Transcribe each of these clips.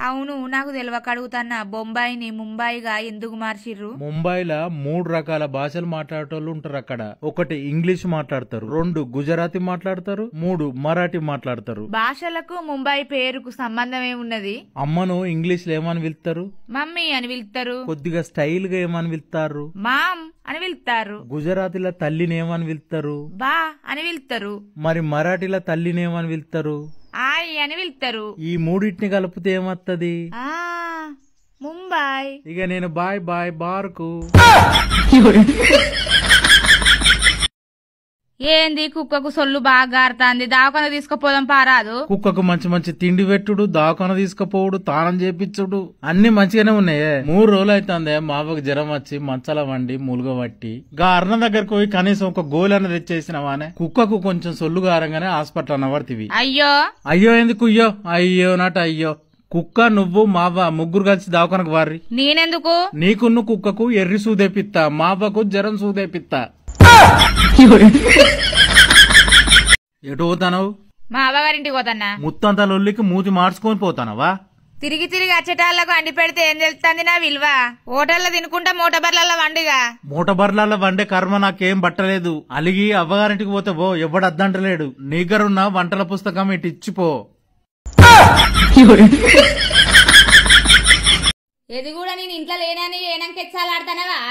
అవును నాకు తెలియక అడుగుతాన్నా బొంబాయిని ముంబాయిగా ఎందుకు మార్చిర్రు? ముంబైలో 3 రకాల భాషలు మాట్లాడేటోళ్ళు ఉంటారు అక్కడ. 1 ఇంగ్లీష్ మాట్లాడతారు, 2 గుజరాతీ మాట్లాడతారు, 3 మరాఠీ మాట్లాడతారు. భాషలకు ముంబై పేరుకు సంబంధం ఏమున్నది? అమ్మను ఇంగ్లీష్ లో ఏమని పిలుస్తారు? మమ్మీ అని పిలుస్తారు. కొద్దిగా స్టైల్ గా ఏమని పిలుస్తారు? మామ్ అని పిలుస్తారు. గుజరాతీలో తల్లిని ఏమని పిలుస్తారు? బా అని పిలుస్తారు. మరి మరాఠీలో తల్లిని ఏమని పిలుస్తారు? ఆయ్ అని పిలుస్తారు. ఈ మూడింటిని కలిపితే ఏమత్తది? ముంబై. ఇక నేను బాయ్ బాయ్ బార్కు. ఏంది కుక్కకు సొల్లు బాగా గారుతాంది, దావకాన తీసుకుపోదాం పారాదు? కుక్కకు మంచి మంచి తిండి పెట్టుడు, దావకాన తీసుకుపోవుడు, తానం చేపించుడు అన్ని మంచిగానే ఉన్నాయే. 3 రోజులు అవుతుంది మావకు జ్వరం వచ్చి మంచాల వండి మూలుగ పట్టి గా అర్ణ దగ్గరకు పోయి కనీసం ఒక గోలన్న తెచ్చేసినవానే. కుక్కకు కొంచెం సొల్లు గారంగానే హాస్పిటల్ అన్నవర్తివి. అయ్యో అయ్యో ఎందుకు అయ్యో అయ్యో నాట అయ్యో. కుక్క నువ్వు మావ ముగ్గురు కలిసి దావకానకు వారి. నేనెందుకు? నీకున్ను కుక్కకు ఎర్రి సూదేపిత్తా, మావకు జ్వరం సూదేపిత్తా. ఎటు పోతానవు? మా అవ్వగారింటికి పోతాన్నా. ముత్తంత లొల్లికి మూతి మార్చుకొని పోతానవా? తిరిగి తిరిగి అచ్చటాళ్లకు అండి పెడితే ఏం తెలుస్తుంది నా విలువ? హోటల్లో తినుకుంటా మూటబర్ల వండిగా. మూటబర్ల వండే కర్మ నాకేం పట్టలేదు. అలిగి అవ్వగారింటికి పోతే పో, ఎవడద్దంటలేడు. నీగరున్న వంటల పుస్తకం ఇటు ఇచ్చిపో. ఇది కూడా నేను ఇంట్లో లేనని ఏనంకెచ్చాలాడతానవా?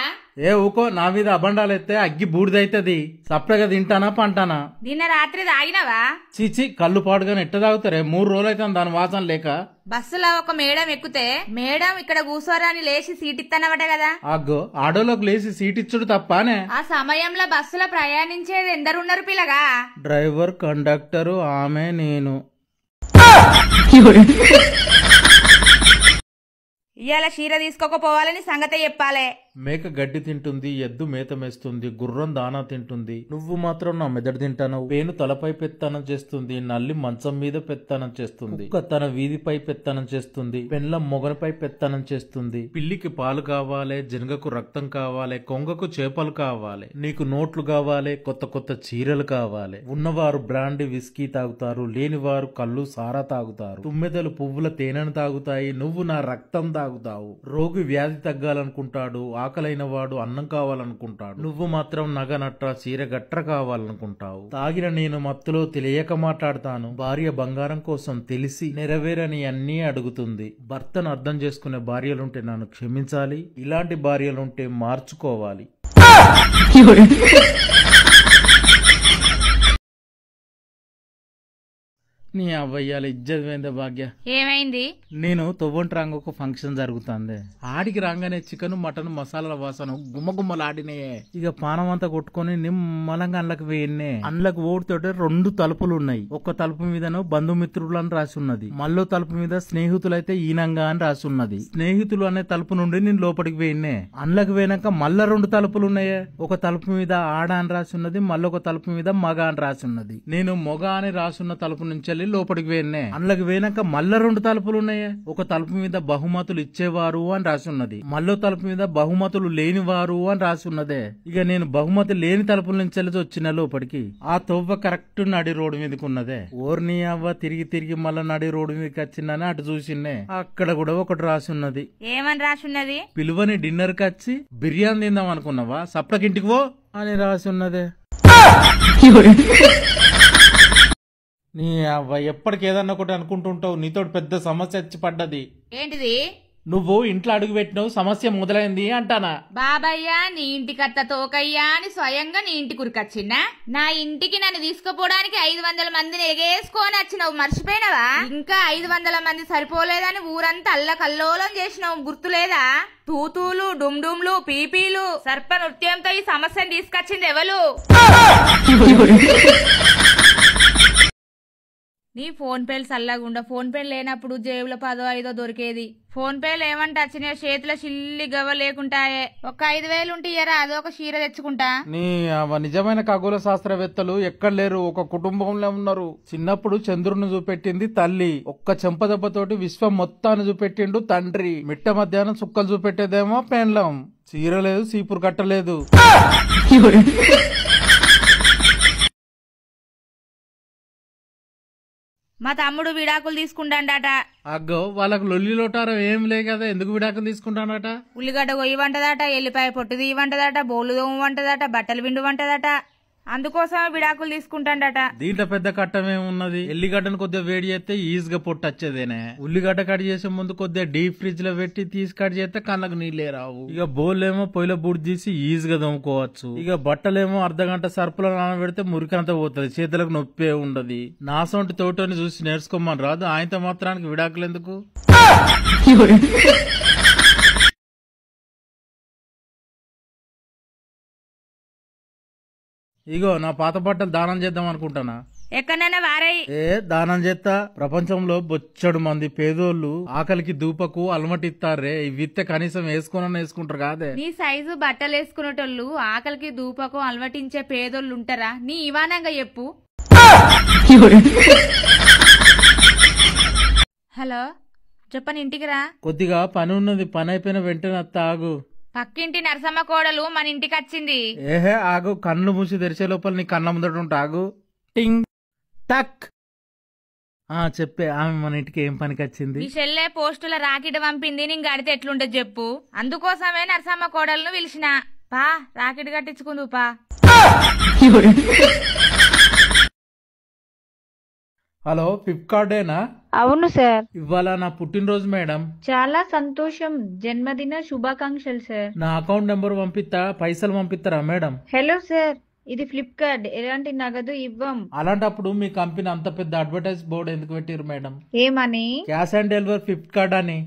ఏ ఊకో, నా మీద అబండాలెత్తే అగ్గి బూడిదైతది. సప్రగా తింటానా పంటానా? నిన్న రాత్రి తాగినవా? చీచి కళ్ళు పాడుగానే ఎట్ట తాగుతారే? 3 రోజులు అయితే దాని వాసన లేక. బస్సులో ఒక మేడం ఎక్కుతే మేడం ఇక్కడ కూసోరని లేచి సీటిస్తానవట కదా. అగ్గో ఆడోలోకి లేచి సీటిచ్చుడు తప్పానే? ఆ సమయంలో బస్సులో ప్రయాణించేది ఎందరున్నారు పిల్లగా? డ్రైవర్, కండక్టరు, ఆమె, నేను. ఇవాళ చీర తీసుకోకపోవాలని సంగతే చెప్పాలే. మేక గడ్డి తింటుంది, ఎద్దు మేత మేస్తుంది, గుర్రం దానా తింటుంది. నువ్వు మాత్రం నా మెదడు తింటాను. పేను తలపై పెత్తనం చేస్తుంది, నల్లి మంచం మీద పెత్తనం చేస్తుంది, కుక్క తన వీధిపై పెత్తనం చేస్తుంది, పెండ్లం మొగనిపై పెత్తనం చేస్తుంది. పిల్లికి పాలు కావాలి, జనగకు రక్తం కావాలి, కొంగకు చేపలు కావాలి, నీకు నోట్లు కావాలి, కొత్త కొత్త చీరలు కావాలి. ఉన్నవారు బ్రాండీ విస్కీ తాగుతారు, లేనివారు కళ్ళు సారా తాగుతారు. తుమ్మెదలు పువ్వుల తేనెను తాగుతాయి, నువ్వు నా రక్తం తాగుతావు. రోగి వ్యాధి తగ్గాలనుకుంటాడు, ఆకలైన వాడు అన్నం కావాలనుకుంటాడు. నువ్వు మాత్రం నగ నట్ర చీర గట్ర కావాలనుకుంటావు. తాగిన నేను మత్తులో తెలియక మాట్లాడతాను. భార్య బంగారం కోసం తెలిసి నెరవేరని అన్నీ అడుగుతుంది. భర్తను అర్థం చేసుకునే భార్యలుంటే నన్ను క్షమించాలి, ఇలాంటి భార్యలుంటే మార్చుకోవాలి. నీ అవ్వయ్యాల ఇజ్జత్ పోయిందే భాగ్య. ఏమైంది? నేను తొవ్వంటి రాంగ ఒక ఫంక్షన్ జరుగుతుంది. ఆడికి రాగానే చికెన్ మటన్ మసాలాల వాసన గుమ్మగుమ్మలాడినాయే. ఇక పానం అంతా కొట్టుకుని నిమ్మలంగా అండ్లకు వేయన్నే. అండ్లకు ఓడితోటే 2 తలుపులు ఉన్నాయి. ఒక తలుపు మీదను బంధుమిత్రులు అని రాసి ఉన్నది, మళ్ళో తలుపు మీద స్నేహితులైతే ఈనంగా అని రాసి ఉన్నది. స్నేహితులు అనే తలుపు నుండి నేను లోపలికి వేయన్నే. అండ్లకు వేయనాక మళ్ళా 2 తలుపులు ఉన్నాయే. ఒక తలుపు మీద ఆడ అని రాసి ఉన్నది, మళ్ళొక తలుపు మీద మగ అని రాసి ఉన్నది. నేను మొగ అని రాసున్న తలుపు నుంచి లోపలికి వేయన్నే. అండ్లకు వేయనాక మళ్ళా 2 తలుపులు ఉన్నాయే. ఒక తలుపు మీద బహుమతులు ఇచ్చేవారు అని రాసి ఉన్నది, మళ్ళో తలుపు మీద బహుమతులు లేనివారు అని రాసి ఉన్నదే. ఇక నేను బహుమతి లేని తలుపుల నుంచి వచ్చిన లోపలికి. ఆ తొవ్వ కరెక్ట్ నడి రోడ్డు మీదకి ఉన్నదే. ఓర్ని అవ్వ తిరిగి తిరిగి మళ్ళా నడి రోడ్డు మీదకి వచ్చిందని అటు చూసిన్నే. అక్కడ కూడా ఒకటి రాసి ఉన్నది. ఏమని రాసి ఉన్నది? పిలువని డిన్నర్ కి వచ్చి బిర్యానీ తిందాం అనుకున్నావా, సప్లకింటికి పో అని రాసి ఉన్నదే. నీ అవ్వ ఎప్పటికి ఏదన్నా ఒకటి అనుకుంటుంటావు. నీతో పెద్ద సమస్య వచ్చి పడ్డది. ఏంటిది? నువ్వు ఇంట్లో అడుగు పెట్టినావు, సమస్య మొదలైంది అంటానా. బాబయ్యా నీ ఇంటికత్త తోకయ్యా అని స్వయంగా నీ ఇంటి కురికొచ్చిందా? నా ఇంటికి నన్ను తీసుకుపోవడానికి 500 మందిని ఎగేసుకొని వచ్చినావు, మర్చిపోయినవా? ఇంకా 500 మంది సరిపోలేదని ఊరంతా అల్లకల్లోలం చేసినావు, గుర్తులేదా? తూతూలు, డుమ్డుమ్లు, పీపీలు, సర్ప నృత్యంతో ఈ సమస్యను తీసుకొచ్చింది ఎవరు? నీ ఫోన్ పేలు చల్లగుండా. ఫోన్ పేలు లేనప్పుడు జేబులో 10, 5 దొరికేది. ఫోన్ పేలు ఏమంటే వచ్చిన చేతిలో చిల్లి గవ్వ లేకుంటాయే. ఒక 5,000 ఉంటే ఇయరా, అదొక చీర తెచ్చుకుంటా. నీ నిజమైన ఖగోళ శాస్త్రవేత్తలు ఎక్కడ లేరు, ఒక కుటుంబంలో ఉన్నారు. చిన్నప్పుడు చంద్రుని చూపెట్టింది తల్లి, ఒక్క చెంపదెబ్బతోటి విశ్వం మొత్తాన్ని చూపెట్టిండు తండ్రి. మిట్ట మధ్యాహ్నం చుక్కలు చూపెట్టేదేమో పెండ్లం. చీర లేదు, సీపురు కట్టలేదు. మా తమ్ముడు విడాకులు తీసుకుంటాడట. అగ్గో వాళ్ళకు లొల్లి లోటారం ఏం లే కదా, ఎందుకు విడాకులు తీసుకుంటానట? ఉల్లిగడ్డ కొయ్యవంటదట, ఎల్లిపాయ పొట్టు తీయవంటదట, బోలు దోమవంటదట, బట్టలు విండు వంటదట. అందుకోసమే విడాకులు తీసుకుంటాడట. దీంట్లో పెద్ద కట్టమేమున్నది? ఎల్లిగడ్డను కొద్దిగా వేడి చేస్తే ఈజీగా పొట్టు వచ్చేదేనే. ఉల్లిగడ్డ కట్ చేసే ముందు కొద్దిగా డీప్ ఫ్రిడ్జ్ లో పెట్టి తీసి కట్ చేస్తే కళ్ళకు నీళ్ళే రావు. ఇక బోలేమో పొయ్యిలో బూడి తీసి ఈజీగా దమ్ముకోవచ్చు. ఇక బట్టలేమో అర్ధగంట సర్పులో నానబెడితే మురికంతా పోతుంది, చేతులకు నొప్పే ఉండదు. నా సొంటి తోటని చూసి నేర్చుకోమని రాదు, ఆయనతో మాత్రానికి విడాకులు ఎందుకు? ఇగో నా పాత బట్టలు దానం చేద్దాం అనుకుంటానా. ఎక్కడైనా వారై దానం చేస్తా. ప్రపంచంలో బొచ్చడు మంది పేదోళ్ళు ఆకలికి దూపకు అలమటిస్తారే, ఇవిత్తే కనీసం వేసుకుంటారు కాదే. నీ సైజు బట్టలు వేసుకునేటోళ్ళు ఆకలికి దూపకు అలవటించే పేదోళ్ళు ఉంటారా? నీ ఇవానంగా చెప్పు. హలో చెప్పని, ఇంటికి రా. కొద్దిగా పని ఉన్నది, పని అయిపోయిన వెంటనే ఆగు. పక్కింటి నరసమ్మ కోడలు మన ఇంటికి వచ్చింది. ఏహే ఆగు, కళ్ళు మూసి తెరిచే లోపల నీ కళ్ళ ముందట ఉంటా. ఆగు. టింగ్ టక్. చెప్పే, ఆమె మన ఇంటికి ఏం పనికి వచ్చింది? ఈ చెల్లె పోస్టుల రాకెట్ పంపింది, నేను గడితే ఎట్లుంటది చెప్పు. అందుకోసమే నరసమ్మ కోడలను పిలిచిన. పా రాకెట్ కట్టించుకుందు పా. హలో, ఫ్లిప్కార్టేనా? అవును సార్. ఇవాళ నా పుట్టినరోజు మేడం. చాలా సంతోషం, జన్మదిన శుభాకాంక్షలు సార్. నా అకౌంట్ నెంబర్ పంపిస్తా, పైసలు పంపిస్తారా మేడం? హలో సార్, ఇది ఫ్లిప్కార్ట్, ఎలాంటి నగదు ఇవ్వం. అలాంటప్పుడు మీ కంపెనీ అంత పెద్ద అడ్వర్టైజ్ బోర్డు ఎందుకు పెట్టారు మేడం? ఏమని? క్యాష్ ఆన్ డెలివరీ ఫ్లిప్కార్ట్ అని.